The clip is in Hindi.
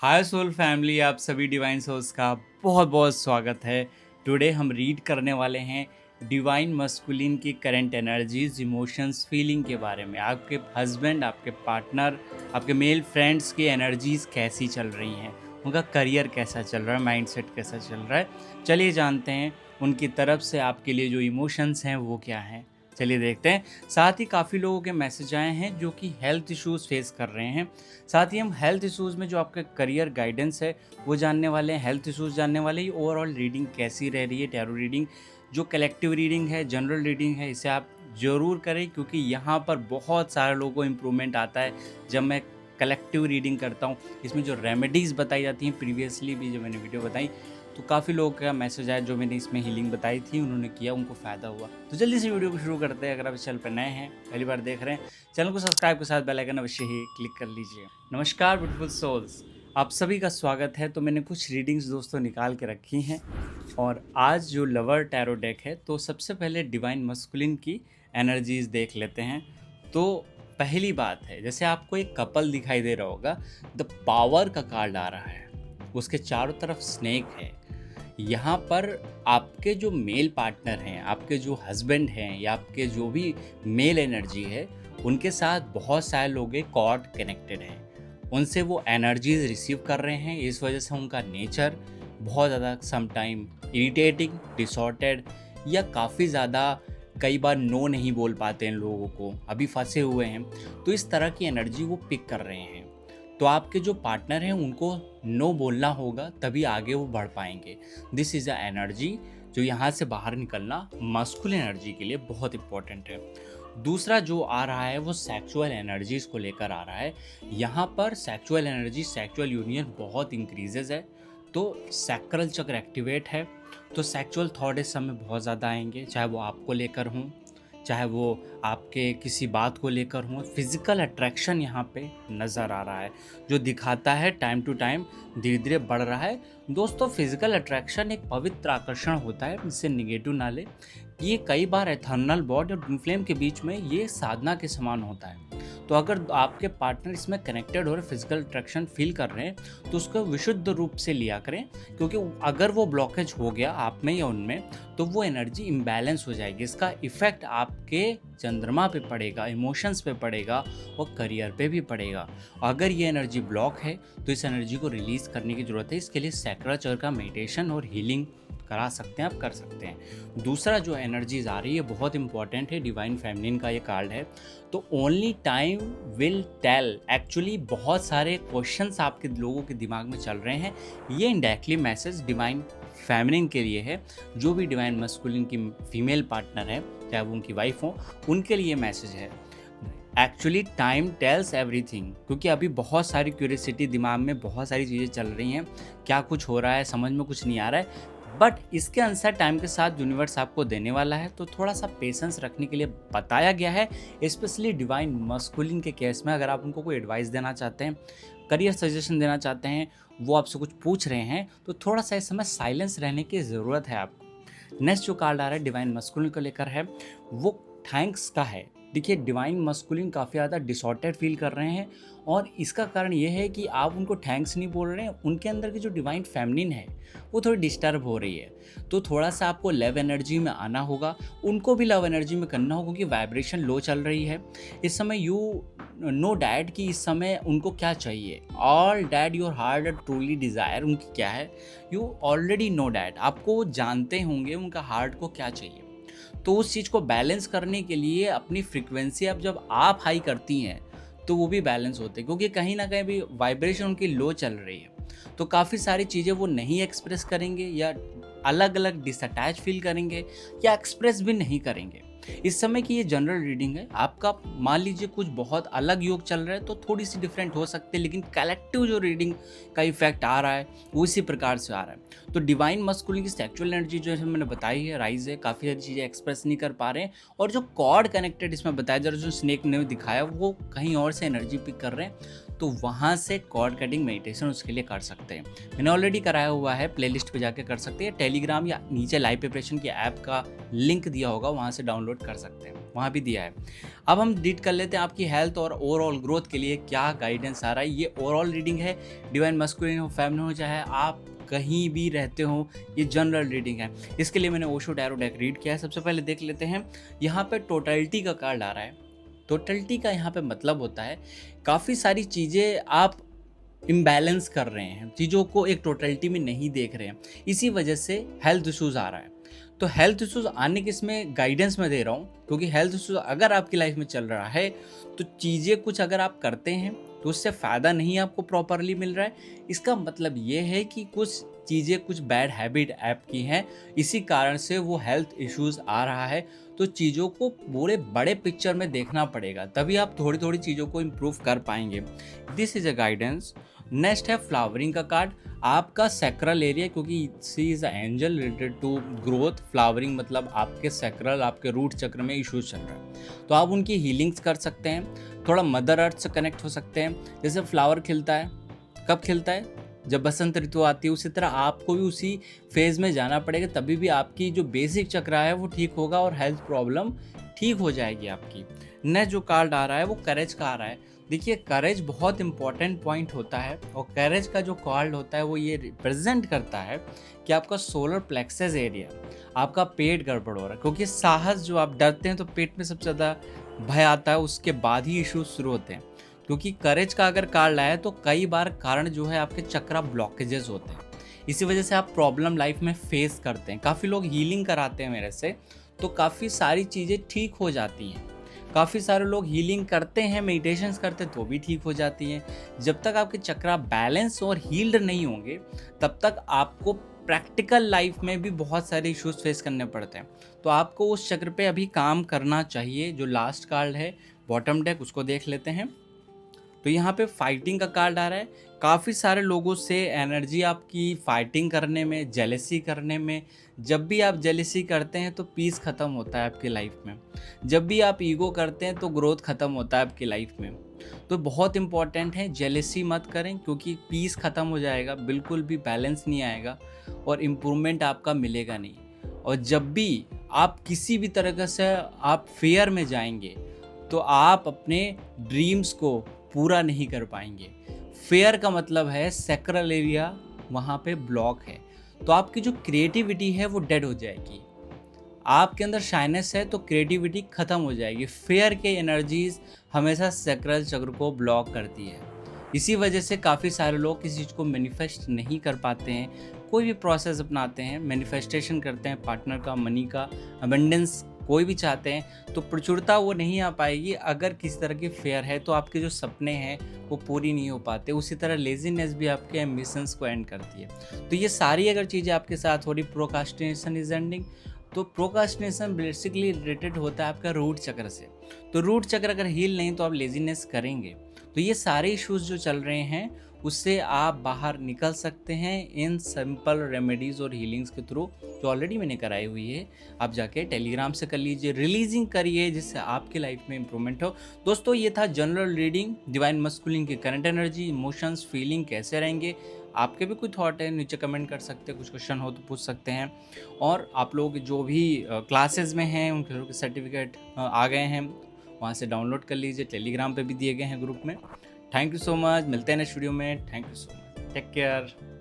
हाय सोल फैमिली, आप सभी डिवाइन सोल्स का बहुत बहुत स्वागत है। टुडे हम रीड करने वाले हैं डिवाइन मस्कुलिन की करंट एनर्जीज, इमोशंस, फीलिंग के बारे में। आपके हस्बैंड, आपके पार्टनर, आपके मेल फ्रेंड्स की एनर्जीज कैसी चल रही हैं, उनका करियर कैसा चल रहा है, माइंडसेट कैसा चल रहा है। चलिए जानते हैं उनकी तरफ से आपके लिए जो इमोशंस हैं वो क्या हैं। चलिए देखते हैं। साथ ही काफ़ी लोगों के मैसेज आए हैं जो कि हेल्थ इश्यूज़ फेस कर रहे हैं। साथ ही हम हेल्थ इश्यूज़ में जो आपका करियर गाइडेंस है वो जानने वाले हैं, हेल्थ इश्यूज़ जानने वाले हैं। ओवरऑल रीडिंग कैसी रह रही है, टैरो रीडिंग जो कलेक्टिव रीडिंग है, जनरल रीडिंग है, इसे आप ज़रूर करें क्योंकि यहाँ पर बहुत सारे लोगों को इम्प्रूवमेंट आता है जब मैं कलेक्टिव रीडिंग करता हूँ। इसमें जो रेमेडीज़ बताई जाती हैं, प्रीवियसली भी जो मैंने वीडियो बताई, तो काफ़ी लोगों का मैसेज आया जो मैंने इसमें हीलिंग बताई थी, उन्होंने किया, उनको फ़ायदा हुआ। तो जल्दी से वीडियो को शुरू करते हैं। अगर आप इस चैनल पर नए हैं, पहली बार देख रहे हैं, चैनल को सब्सक्राइब के साथ बेल आइकन अवश्य ही क्लिक कर लीजिए। नमस्कार ब्यूटीफुल सोल्स, आप सभी का स्वागत है। तो मैंने कुछ रीडिंग्स दोस्तों निकाल के रखी हैं और आज जो लवर टैरो डेक है, तो सबसे पहले डिवाइन मस्कुलिन की एनर्जीज देख लेते हैं। तो पहली बात है, जैसे आपको एक कपल दिखाई दे रहा होगा, द पावर का कार्ड आ रहा है, उसके चारों तरफ स्नेक है। यहाँ पर आपके जो मेल पार्टनर हैं, आपके जो हस्बैंड हैं या आपके जो भी मेल एनर्जी है, उनके साथ बहुत सारे लोग कॉर्ड कनेक्टेड हैं। उनसे वो एनर्जीज रिसीव कर रहे हैं। इस वजह से उनका नेचर बहुत ज़्यादा समटाइम इरिटेटिंग, डिसऑर्डेड या काफ़ी ज़्यादा कई बार नो नहीं बोल पाते हैं लोगों को, अभी फंसे हुए हैं। तो इस तरह की एनर्जी वो पिक कर रहे हैं। तो आपके जो पार्टनर हैं उनको नो बोलना होगा, तभी आगे वो बढ़ पाएंगे। दिस इज़ अ एनर्जी जो यहाँ से बाहर निकलना मस्कुलिन एनर्जी के लिए बहुत इंपॉर्टेंट है। दूसरा जो आ रहा है वो सेक्सुअल एनर्जीज को लेकर आ रहा है। यहाँ पर सेक्सुअल एनर्जी, सेक्सुअल यूनियन बहुत इंक्रीजेज है। तो सैक्रल चक्र एक्टिवेट है, तो सेक्सुअल थॉट इस समय बहुत ज़्यादा आएंगे, चाहे वो आपको लेकर हों, चाहे वो आपके किसी बात को लेकर हो। फिजिकल अट्रैक्शन यहाँ पे नज़र आ रहा है जो दिखाता है टाइम टू टाइम धीरे धीरे बढ़ रहा है। दोस्तों, फिजिकल अट्रैक्शन एक पवित्र आकर्षण होता है, इससे निगेटिव ना ले। ये कई बार एथर्नल बॉड और ट्विन फ्लेम के बीच में ये साधना के समान होता है। तो अगर आपके पार्टनर इसमें कनेक्टेड हो रहे, फिजिकल अट्रैक्शन फील कर रहे हैं, तो उसको विशुद्ध रूप से लिया करें। क्योंकि अगर वो ब्लॉकेज हो गया आप में या उनमें, तो वो एनर्जी इम्बैलेंस हो जाएगी। इसका इफेक्ट आपके चंद्रमा पे पड़ेगा, इमोशंस पे पड़ेगा और करियर पे भी पड़ेगा। अगर ये एनर्जी ब्लॉक है तो इस एनर्जी को रिलीज करने की ज़रूरत है। इसके लिए सैक्रा चक्र का मेडिटेशन और हीलिंग करा सकते हैं, आप कर सकते हैं। दूसरा जो एनर्जीज आ रही है बहुत इंपॉर्टेंट है, डिवाइन फेमिनिन का ये कार्ड है। तो only time will tell. Actually बहुत सारे क्वेश्चंस आपके लोगों के दिमाग में चल रहे हैं। ये इंडायरेक्टली मैसेज डिवाइन फेमिनिन के लिए है। जो भी डिवाइन मस्कुलिन की फीमेल पार्टनर है, चाहे वो उनकी वाइफ हो, उनके लिए मैसेज है। एक्चुअली टाइम टेल्स एवरीथिंग, क्योंकि अभी बहुत सारी क्यूरियसिटी दिमाग में, बहुत सारी चीज़ें चल रही हैं, क्या कुछ हो रहा है समझ में कुछ नहीं आ रहा है। बट इसके आंसर टाइम के साथ यूनिवर्स आपको देने वाला है। तो थोड़ा सा पेशेंस रखने के लिए बताया गया है, स्पेशली डिवाइन मस्कुलिन के केस में। अगर आप उनको कोई एडवाइस देना चाहते हैं, करियर सजेशन देना चाहते हैं, वो आपसे कुछ पूछ रहे हैं, तो थोड़ा सा इस समय साइलेंस रहने की ज़रूरत है आपको। नेक्स्ट जो कार्ड आ रहा है डिवाइन मस्कुलिन को लेकर है, वो थैंक्स का है। देखिए, डिवाइन मस्कुलिन काफ़ी ज़्यादा डिसऑर्डेड फील कर रहे हैं और इसका कारण ये है कि आप उनको थैंक्स नहीं बोल रहे हैं। उनके अंदर की जो डिवाइन फेमिनिन है वो थोड़ी डिस्टर्ब हो रही है। तो थोड़ा सा आपको लव एनर्जी में आना होगा, उनको भी लव एनर्जी में करना होगा, क्योंकि वाइब्रेशन लो चल रही है इस समय। यू नो डैड कि इस समय उनको क्या चाहिए। All dad your heart truly desire उनकी क्या है, यू ऑलरेडी नो डैड। आपको जानते होंगे उनका हार्ट को क्या चाहिए। तो उस चीज़ को बैलेंस करने के लिए अपनी फ्रीक्वेंसी अब जब आप हाई करती हैं तो वो भी बैलेंस होते हैं, क्योंकि कहीं ना कहीं भी वाइब्रेशन उनकी लो चल रही है। तो काफ़ी सारी चीज़ें वो नहीं एक्सप्रेस करेंगे या अलग अलग डिसअटैच फील करेंगे या एक्सप्रेस भी नहीं करेंगे। इस समय की ये जनरल रीडिंग है। आपका मान लीजिए कुछ बहुत अलग योग चल रहा है तो थोड़ी सी डिफरेंट हो सकती है, लेकिन कलेक्टिव जो रीडिंग का इफेक्ट आ रहा है वो इसी प्रकार से आ रहा है। तो डिवाइन मस्कुलिन की सेक्सुअल एनर्जी जो है मैंने बताई है, राइज है, काफ़ी सारी चीज़ें एक्सप्रेस नहीं कर पा रहे हैं। और जो कॉर्ड कनेक्टेड इसमें बताया जा रहा है, जो स्नेक ने दिखाया, वो कहीं और से एनर्जी पिक कर रहे हैं। तो वहाँ से कॉर्ड कटिंग मेडिटेशन उसके लिए कर सकते हैं। मैंने ऑलरेडी कराया हुआ है, प्लेलिस्ट पे जाके कर सकते हैं। टेलीग्राम या नीचे लाइव प्रिपरेशन की ऐप का लिंक दिया होगा, वहाँ से डाउनलोड कर सकते हैं। वहाँ भी दिया है। अब हम रीड कर लेते हैं आपकी हेल्थ और ओवरऑल ग्रोथ के लिए क्या गाइडेंस आ रहा है। ये ओवरऑल रीडिंग है, डिवाइन मस्कुलिन हो, फेमिनिन हो, चाहे आप कहीं भी रहते हो, ये जनरल रीडिंग है। इसके लिए मैंने ओशो टैरो डेक रीड किया है। सबसे पहले देख लेते हैं, यहाँ पे टोटलिटी का कार्ड आ रहा है। टोटलिटी का यहाँ पे मतलब होता है काफ़ी सारी चीज़ें आप इम्बैलेंस कर रहे हैं, चीज़ों को एक टोटलिटी में नहीं देख रहे हैं, इसी वजह से हेल्थ इश्यूज़ आ रहा है। तो हेल्थ इश्यूज़ आने की इसमें गाइडेंस मैं दे रहा हूँ, क्योंकि हेल्थ इश्यूज़ अगर आपकी लाइफ में चल रहा है तो चीज़ें कुछ अगर आप करते हैं तो उससे फ़ायदा नहीं आपको प्रॉपरली मिल रहा है, इसका मतलब ये है कि कुछ चीज़ें, कुछ बैड हैबिट आपकी हैं, इसी कारण से वो हेल्थ इश्यूज़ आ रहा है। तो चीज़ों को पूरे बड़े पिक्चर में देखना पड़ेगा, तभी आप थोड़ी थोड़ी चीज़ों को इम्प्रूव कर पाएंगे। This is a guidance. Next है फ्लावरिंग का कार्ड, आपका सैक्रल एरिया, क्योंकि she is a angel related to growth. Flowering मतलब आपके सैक्रल, आपके रूट चक्र में इश्यूज चल रहा है, तो आप उनकी हीलिंग्स कर सकते हैं, थोड़ा मदर अर्थ से कनेक्ट हो सकते हैं। जैसे फ्लावर खिलता है, कब खिलता है? जब बसंत ऋतु आती है। उसी तरह आपको भी उसी फेज़ में जाना पड़ेगा, तभी भी आपकी जो बेसिक चक्र है वो ठीक होगा और हेल्थ प्रॉब्लम ठीक हो जाएगी आपकी। नेक्स्ट जो कार्ड आ रहा है वो करेज का आ रहा है। देखिए, करेज बहुत इंपॉर्टेंट पॉइंट होता है, और करेज का जो कार्ड होता है वो ये रिप्रेजेंट करता है कि आपका सोलर प्लेक्सस एरिया, आपका पेट गड़बड़ हो रहा है। क्योंकि साहस, जो आप डरते हैं तो पेट में सबसे ज़्यादा भय आता है, उसके बाद ही इश्यूज शुरू होते हैं। क्योंकि करेज का अगर कार्ड आया तो कई बार कारण जो है आपके चक्रा ब्लॉकेजेस होते हैं, इसी वजह से आप प्रॉब्लम लाइफ में फेस करते हैं। काफ़ी लोग हीलिंग कराते हैं मेरे से, तो काफ़ी सारी चीज़ें ठीक हो जाती हैं। काफ़ी सारे लोग हीलिंग करते हैं, मेडिटेशंस करते हैं, तो भी ठीक हो जाती हैं। जब तक आपके चक्रा बैलेंस और हील्ड नहीं होंगे, तब तक आपको प्रैक्टिकल लाइफ में भी बहुत सारे इश्यूज फेस करने पड़ते हैं। तो आपको उस चक्र पे अभी काम करना चाहिए। जो लास्ट कार्ड है बॉटम डेक, उसको देख लेते हैं। तो यहाँ पे फाइटिंग का कार्ड आ रहा है। काफ़ी सारे लोगों से एनर्जी आपकी फाइटिंग करने में, जेलेसी करने में। जब भी आप जेलेसी करते हैं तो पीस ख़त्म होता है आपकी लाइफ में। जब भी आप ईगो करते हैं तो ग्रोथ ख़त्म होता है आपकी लाइफ में। तो बहुत इंपॉर्टेंट है, जेलेसी मत करें, क्योंकि पीस ख़त्म हो जाएगा, बिल्कुल भी बैलेंस नहीं आएगा और इम्प्रूवमेंट आपका मिलेगा नहीं। और जब भी आप किसी भी तरह से आप फेयर में जाएंगे तो आप अपने ड्रीम्स को पूरा नहीं कर पाएंगे। फेयर का मतलब है सैक्रल एरिया वहाँ पे ब्लॉक है, तो आपकी जो क्रिएटिविटी है वो डेड हो जाएगी। आपके अंदर शाइनेस है तो क्रिएटिविटी खत्म हो जाएगी। फेयर के एनर्जीज हमेशा सैक्रल चक्र को ब्लॉक करती है। इसी वजह से काफ़ी सारे लोग किसी चीज़ को मैनिफेस्ट नहीं कर पाते हैं। कोई भी प्रोसेस अपनाते हैं, मैनिफेस्टेशन करते हैं, पार्टनर का, मनी का, अबंडेंस कोई भी चाहते हैं, तो प्रचुरता वो नहीं आ पाएगी अगर किसी तरह की फेयर है। तो आपके जो सपने हैं वो पूरी नहीं हो पाते। उसी तरह लेजीनेस भी आपके एम्बिशंस को एंड करती है। तो ये सारी अगर चीज़ें आपके साथ हो रही, प्रोकास्टिनेशन इज एंडिंग, तो प्रोकास्टिनेशन बेसिकली रिलेटेड होता है आपका रूट चक्र से। तो रूट चक्र अगर हील नहीं तो आप लेजीनेस करेंगे। तो ये सारे इश्यूज जो चल रहे हैं उससे आप बाहर निकल सकते हैं इन सिंपल रेमेडीज़ और हीलिंग्स के थ्रू, जो ऑलरेडी मैंने कराई हुई है। आप जाके टेलीग्राम से कर लीजिए, रिलीजिंग करिए, जिससे आपकी लाइफ में इंप्रूवमेंट हो। दोस्तों, ये था जनरल रीडिंग, डिवाइन मस्कुलिन की करंट एनर्जी, इमोशंस, फीलिंग कैसे रहेंगे। आपके भी कोई थॉट है नीचे कमेंट कर सकते हैं, कुछ क्वेश्चन हो तो पूछ सकते हैं। और आप लोग जो भी क्लासेस में हैं उनके सर्टिफिकेट आ गए हैं, वहाँ से डाउनलोड कर लीजिए, टेलीग्राम पे भी दिए गए हैं ग्रुप में। थैंक यू सो मच, मिलते हैं नेक्स्ट वीडियो में। Thank you so much, take care.